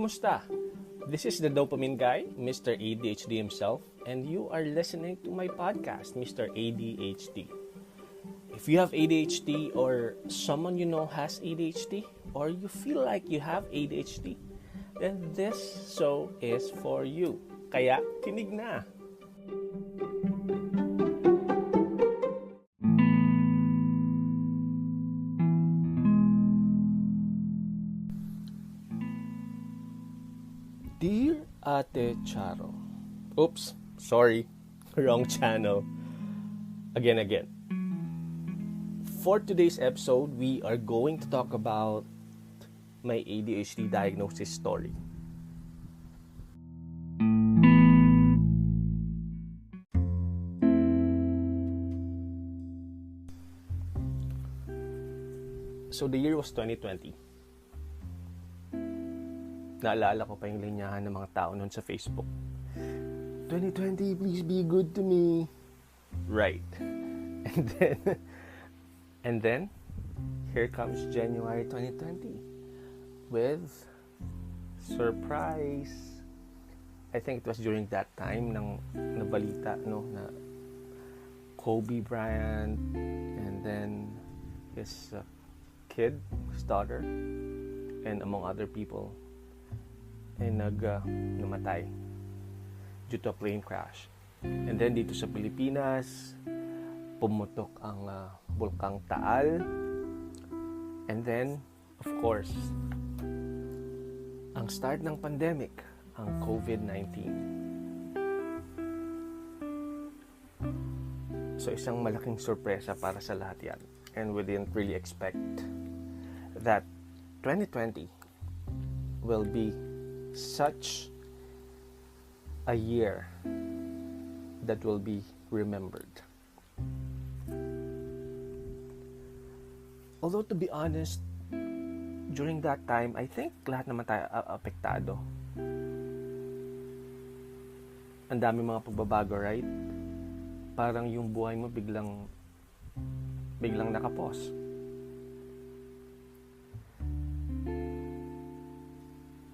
kumusta? This is the dopamine guy, Mr. ADHD himself, and you are listening to my podcast, Mr. ADHD. If you have ADHD or someone you know has ADHD, or you feel like you have ADHD, then this show is for you. Kaya, kinig na! Dear Ate Charo. Oops, sorry. Wrong channel. Again. For today's episode, we are going to talk about my ADHD diagnosis story. So the year was 2020. Naalala ko pa yung linyahan ng mga tao noon sa Facebook. 2020, please be good to me. Right. And then, here comes January 2020 with surprise. I think it was during that time nang nabalita, na Kobe Bryant and then his kid, his daughter, and among other people, ay namatay due to a plane crash. And then dito sa Pilipinas, pumutok ang Bulkang Taal. And then, of course, ang start ng pandemic, ang COVID-19. So isang malaking sorpresa para sa lahat yan. And we didn't really expect that 2020 will be such a year that will be remembered. Although to be honest, during that time, I think lahat naman tayo apektado. Ang dami mga pagbabago, right? Parang yung buhay mo biglang nakapos.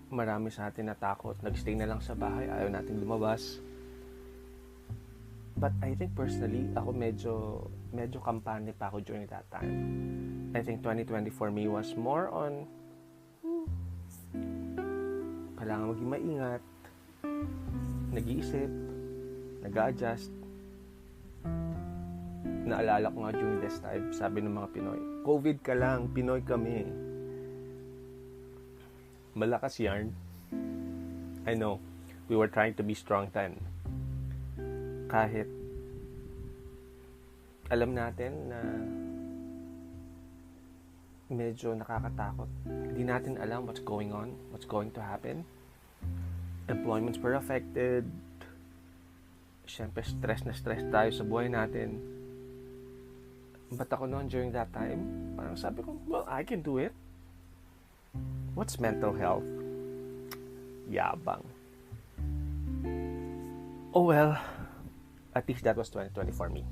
Marami sa atin natakot. Nagstay na lang sa bahay. Ayaw natin lumabas. But I think personally, ako medyo kampante pa ako during that time. I think 2020 for me was more on kailangan maging maingat, nag-iisip, nag-a-adjust. Naalala ko nga during this time, sabi ng mga Pinoy, COVID ka lang, Pinoy kami. Malakas yarn. I know, we were trying to be strong then. Kahit alam natin na medyo nakakatakot. Hindi natin alam what's going on, what's going to happen. Employments were affected. Siyempre, stress na stress tayo sa buhay natin. But ako noon during that time, parang sabi ko, well, I can do it. What's mental health? Yabang. Oh well, at least that was 2020 for me.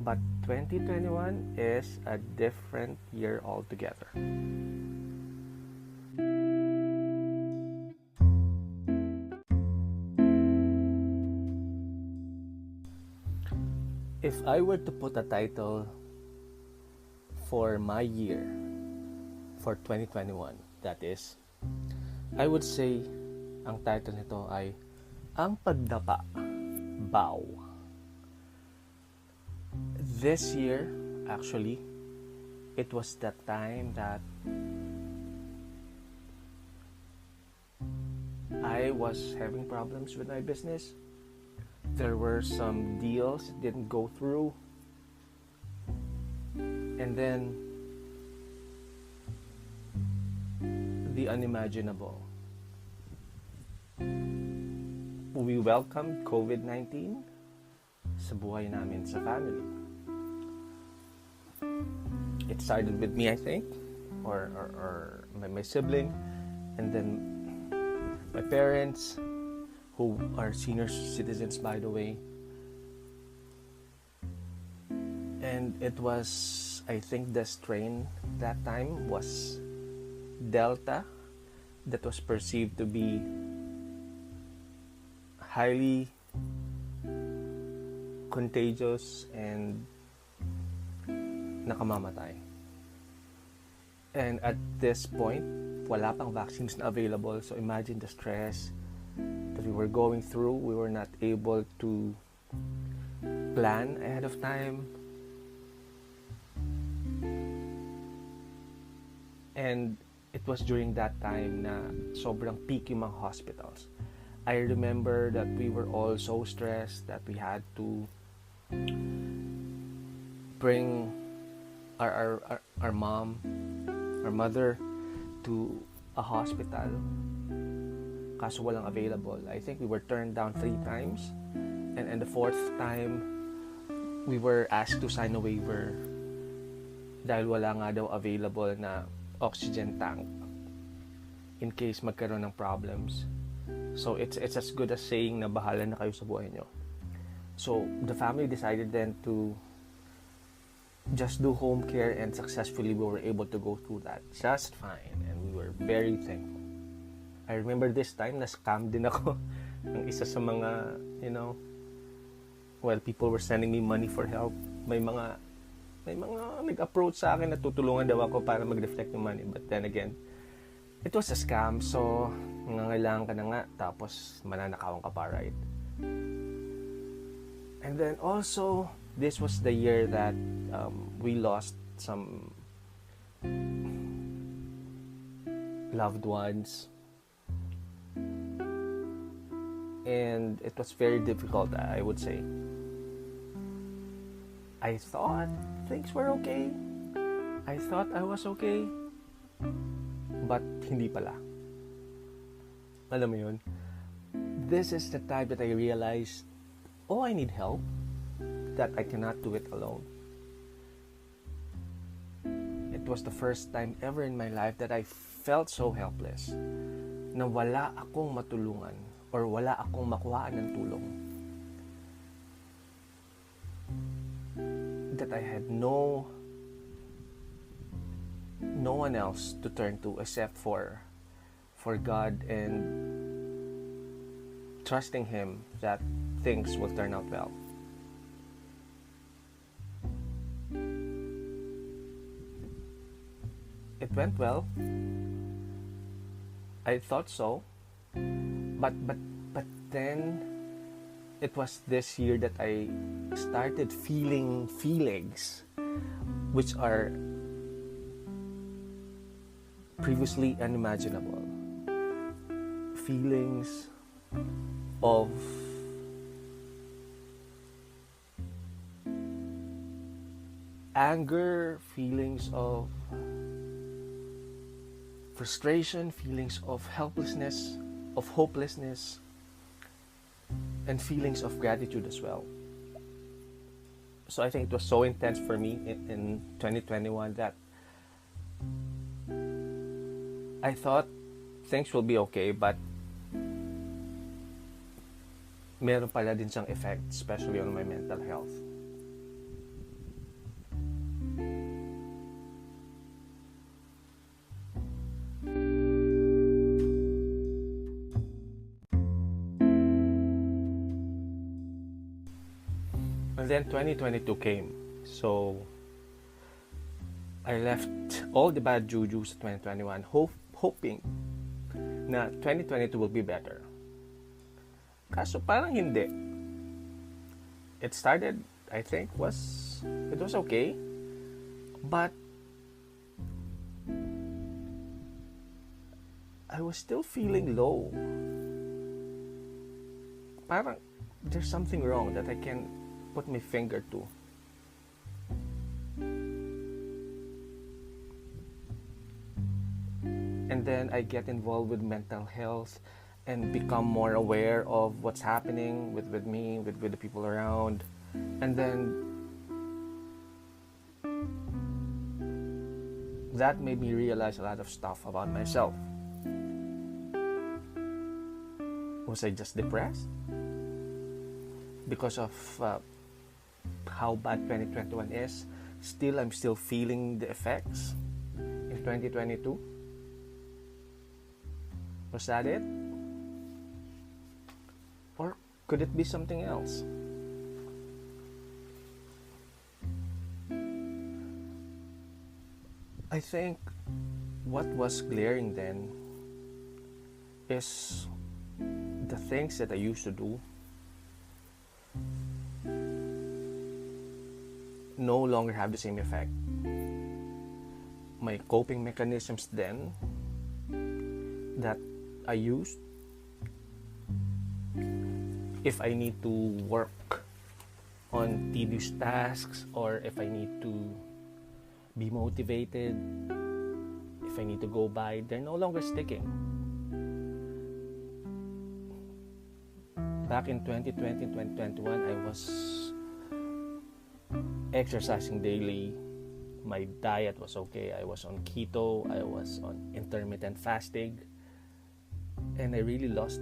But 2021 is a different year altogether. If I were to put a title for my year, for 2021, that is, I would say, ang title nito ay Ang Pagdapa, Bow. This year, actually, it was that time that I was having problems with my business. There were some deals that didn't go through. And then, the unimaginable. We welcomed COVID-19 sa buhay namin, sa family. It started with me, I think, or my sibling, and then my parents, who are senior citizens, by the way. And it was, I think the strain that time was Delta that was perceived to be highly contagious and nakamamatay. And at this point, wala pang vaccines na available. So imagine the stress that we were going through. We were not able to plan ahead of time. And it was during that time na sobrang peak yung mga hospitals. I remember that we were all so stressed that we had to bring our mother to a hospital kaso walang available. I think we were turned down 3 times, and the 4th time we were asked to sign a waiver dahil wala nga daw available na oxygen tank in case magkaroon ng problems. So it's as good as saying na bahala na kayo sa buhay nyo. So the family decided then to just do home care, and successfully we were able to go through that just fine, and we were very thankful. I remember this time na scam din ako ng isa sa mga, while people were sending me money for help, may mga nag-approach sa akin na tutulungan daw ako para mag-reflect yung money, but then again, it was a scam. So nangangailangan ka na nga tapos mananakawan ka pa, right? And then also, this was the year that we lost some loved ones, and it was very difficult, I would say. I thought things were okay. I thought I was okay, but hindi pala. Alam mo yun? This is the time that I realized, I need help, that I cannot do it alone. It was the first time ever in my life that I felt so helpless, na wala akong matulungan or wala akong makuhaan ng tulong. That I had no one else to turn to except for God, and trusting Him that things will turn out well. It went well. I thought so. But then it was this year that I started feeling feelings which are previously unimaginable. Feelings of anger, feelings of frustration, feelings of helplessness, of hopelessness, and feelings of gratitude as well. So I think it was so intense for me in 2021 that I thought things will be okay, but meron pala din siyang effect, especially on my mental health. And then 2022 came. So I left all the bad jujus of 2021 hoping na 2022 will be better. Kaso parang hindi. It started, I think, it was okay. But I was still feeling low. Parang there's something wrong that I can put my finger to. And then I get involved with mental health and become more aware of what's happening with me, with the people around. And then that made me realize a lot of stuff about myself. Was I just depressed? Because of how bad 2021 is, I'm still feeling the effects in 2022. Was that it? Or could it be something else? I think what was glaring then is the things that I used to do no longer have the same effect. My coping mechanisms then that I used, if I need to work on tedious tasks, or if I need to be motivated, if I need to go by, they're no longer sticking. Back in 2020 and 2021, I was exercising daily. My diet was okay. I was on keto. I was on intermittent fasting. And I really lost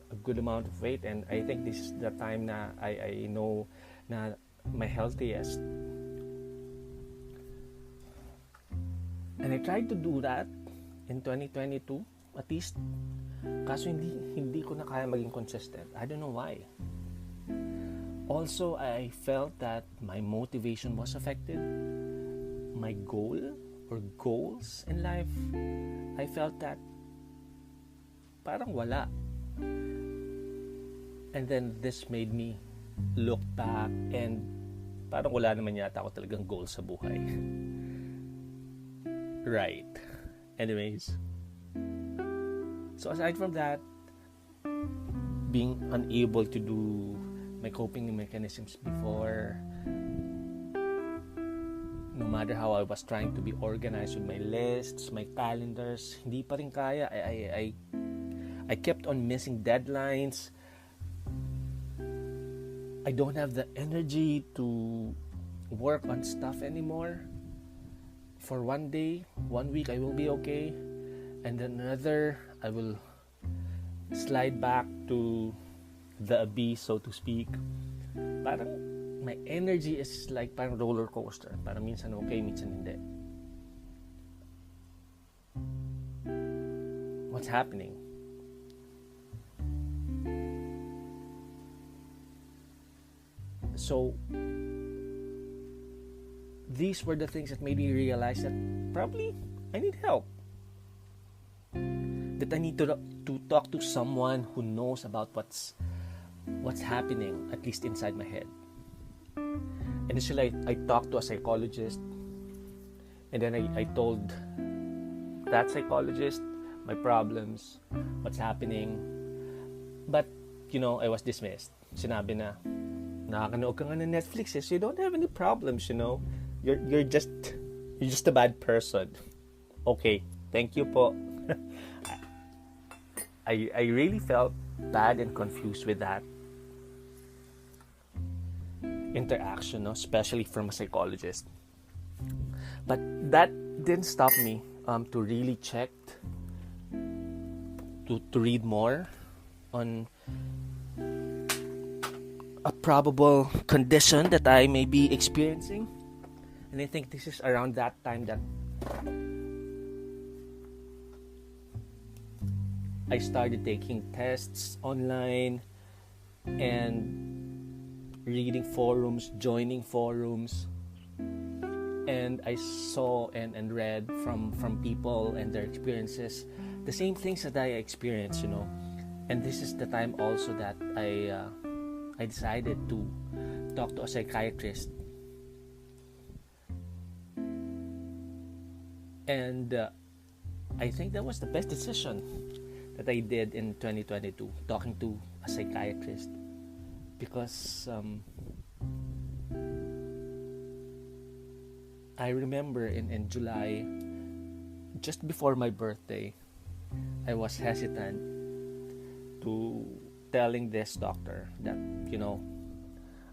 a good amount of weight. And I think this is the time na I know na my healthiest. And I tried to do that in 2022, at least. Kaso hindi ko na kaya maging consistent. I don't know why. Also, I felt that my motivation was affected. My goal or goals in life, I felt that parang wala. And then this made me look back and parang wala naman yata ako talagang goal sa buhay. Right. Anyways. So aside from that, being unable to do my coping mechanisms before, no matter how I was trying to be organized with my lists, my calendars, hindi pa rin kaya. I kept on missing deadlines. I don't have the energy to work on stuff anymore. For one day, 1 week, I will be okay. And then another, I will slide back to the abyss, so to speak. Parang my energy is like parang roller coaster. Parang minsan okay, minsan hindi. What's happening? So these were the things that made me realize that probably I need help. That I need to talk to someone who knows about what's happening, at least inside my head. Initially, I talked to a psychologist, and then I told that psychologist my problems, what's happening. But, I was dismissed. Sinabi na, nakakanood ka nga ng Netflix, so you don't have any problems, You're just a bad person. Okay, thank you po. I really felt bad and confused with that interaction, especially from a psychologist. But that didn't stop me to really check, to read more on a probable condition that I may be experiencing. And I think this is around that time that I started taking tests online and reading forums, joining forums. And I saw and read from people and their experiences the same things that I experienced, And this is the time also that I decided to talk to a psychiatrist. And I think that was the best decision that I did in 2022, talking to a psychiatrist. Because I remember in July, just before my birthday, I was hesitant to telling this doctor that,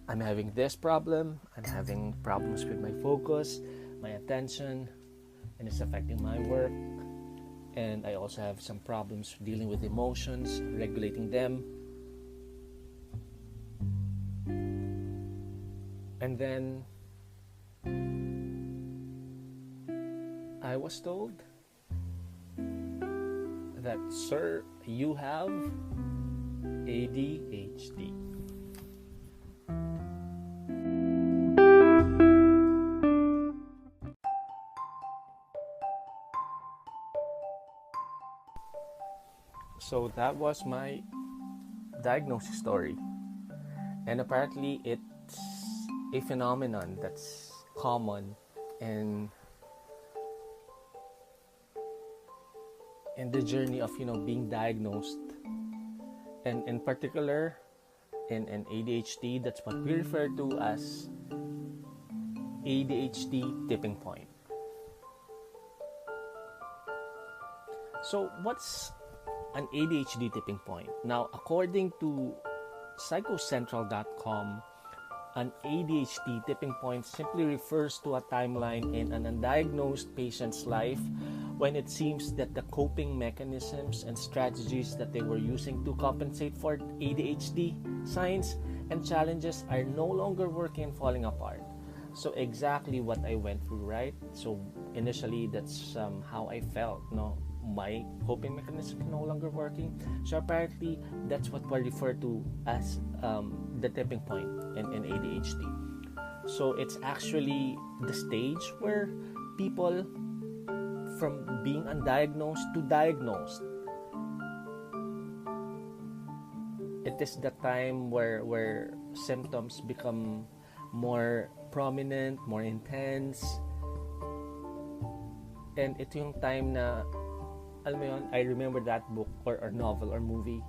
I'm having this problem, I'm having problems with my focus, my attention, and it's affecting my work. And I also have some problems dealing with emotions, regulating them. And then I was told that, sir, you have ADHD. So that was my diagnosis story. And apparently it's a phenomenon that's common in the journey of being diagnosed, and in particular in ADHD. That's what we refer to as ADHD tipping point. So what's an ADHD tipping point? Now, according to psychocentral.com, an ADHD tipping point simply refers to a timeline in an undiagnosed patient's life when it seems that the coping mechanisms and strategies that they were using to compensate for ADHD signs and challenges are no longer working and falling apart. So exactly what I went through, right? So initially, that's how I felt, my coping mechanism no longer working. So apparently that's what we refer to as the tipping point in ADHD. So it's actually the stage where people from being undiagnosed to diagnosed, it is the time where symptoms become more prominent, more intense, and ito yung time na alam mo yun, I remember that book or novel or movie,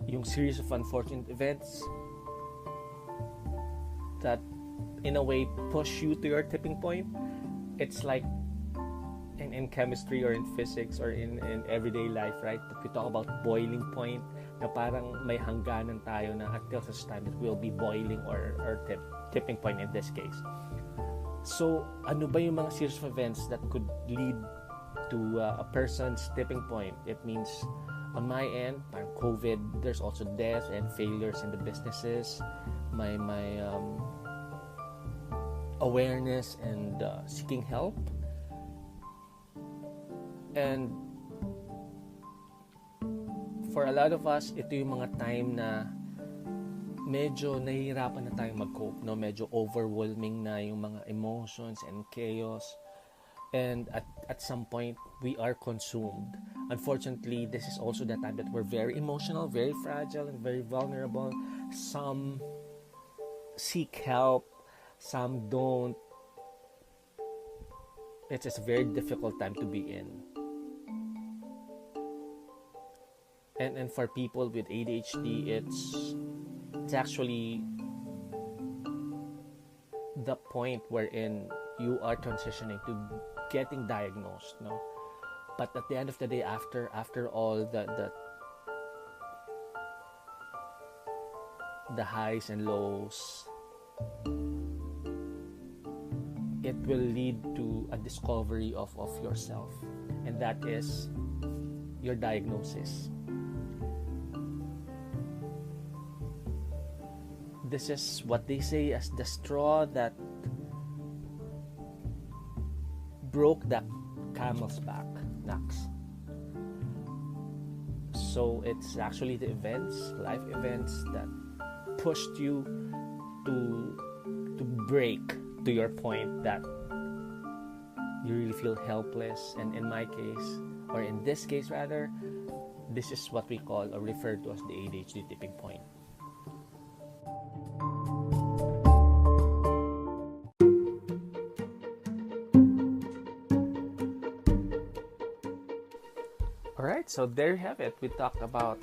yung series of unfortunate events that in a way push you to your tipping point. It's like in chemistry or in physics or in everyday life, right? That we talk about boiling point, na parang may hangganan tayo na until such time that we'll be boiling or tipping point in this case. So, ano ba yung mga series of events that could lead to a person's tipping point? It means, on my end, parang COVID, there's also death and failures in the businesses, my awareness and seeking help, and for a lot of us, ito yung mga time na medyo nahihirapan na tayong mag-cope, medyo overwhelming na yung mga emotions and chaos. And at some point, we are consumed. Unfortunately, this is also the time that we're very emotional, very fragile, and very vulnerable. Some seek help, some don't. It's a very difficult time to be in. And for people with ADHD, it's actually the point wherein you are transitioning to getting diagnosed, but at the end of the day, after all the highs and lows, it will lead to a discovery of yourself, and that is your diagnosis. This is what they say as the straw that broke the camel's back, Nax. So it's actually the events, life events, that pushed you to break to your point that you really feel helpless. And in my case, or in this case rather, this is what we call or refer to as the ADHD tipping point. Alright, so there you have it. We talked about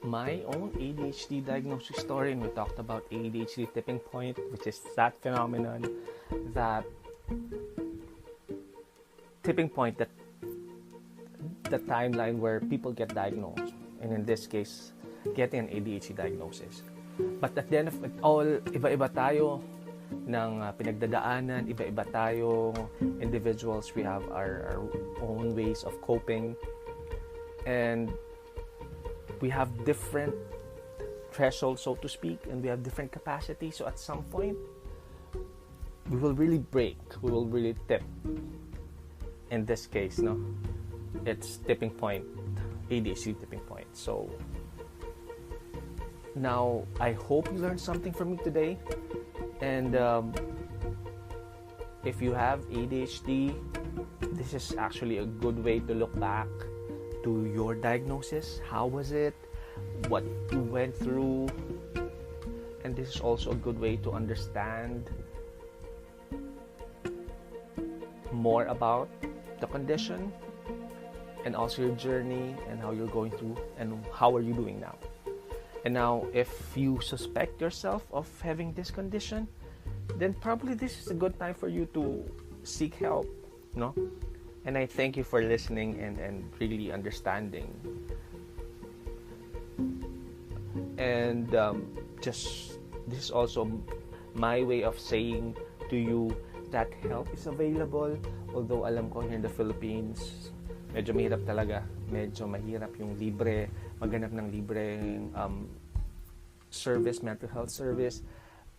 my own ADHD diagnosis story, and we talked about ADHD tipping point, which is that phenomenon, that tipping point, that the timeline where people get diagnosed, and in this case, getting an ADHD diagnosis. But at the end of it all, iba-iba tayo ng pinagdadaanan, iba-iba tayo individuals. We have our own ways of coping, and we have different thresholds, so to speak, and we have different capacities. So at some point, we will really break, we will really tip. In this case, it's tipping point ADHD Tipping Point. So now I hope you learned something from me today, and if you have ADHD, this is actually a good way to look back to your diagnosis. How was it? What you went through? And this is also a good way to understand more about the condition, and also your journey and how you're going through and how are you doing now. And now, if you suspect yourself of having this condition, then probably this is a good time for you to seek help, no? And I thank you for listening and really understanding. And just this is also my way of saying to you that help is available. Although alam ko here in the Philippines, medyo mahirap talaga. Medyo mahirap yung maghanap ng libreng service, mental health service.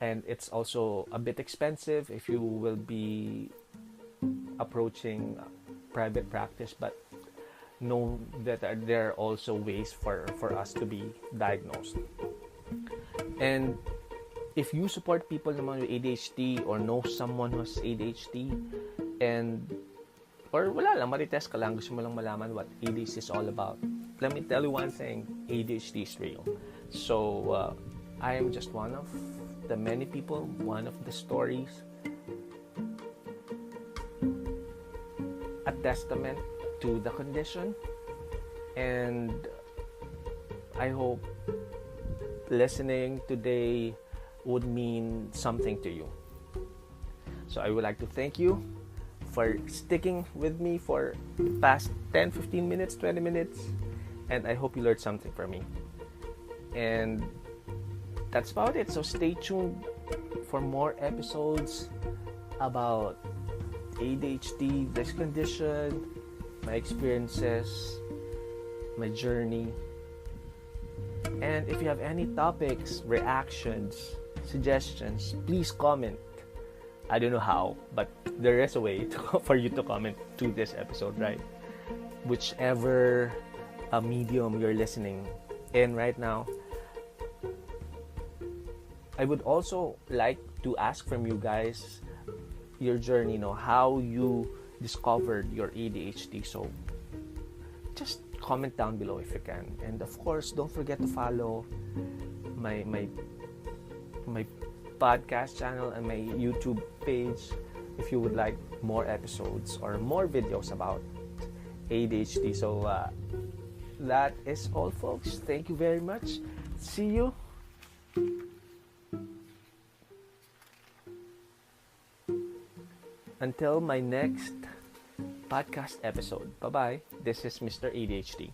And it's also a bit expensive if you will be approaching private practice. But know that there are also ways for us to be diagnosed. And if you support people naman with ADHD or know someone who has ADHD or wala lang, maritest ka lang, gusto mo lang malaman what ADHD is all about, let me tell you one thing, ADHD is real. So I am just one of the many people, one of the stories, a testament to the condition, and I hope listening today would mean something to you. So I would like to thank you for sticking with me for the past 10, 15 minutes, 20 minutes, and I hope you learned something from me. And that's about it. So stay tuned for more episodes about ADHD, this condition, my experiences, my journey. And if you have any topics, reactions, suggestions, please comment. I don't know how, but there is a way for you to comment to this episode, right? Whichever medium you're listening in right now. I would also like to ask from you guys your journey, how you discovered your ADHD. So just comment down below if you can. And of course, don't forget to follow my podcast channel and my YouTube page if you would like more episodes or more videos about ADHD. So that is all, folks. Thank you very much. See you. Until my next podcast episode. Bye-bye. This is Mr. ADHD.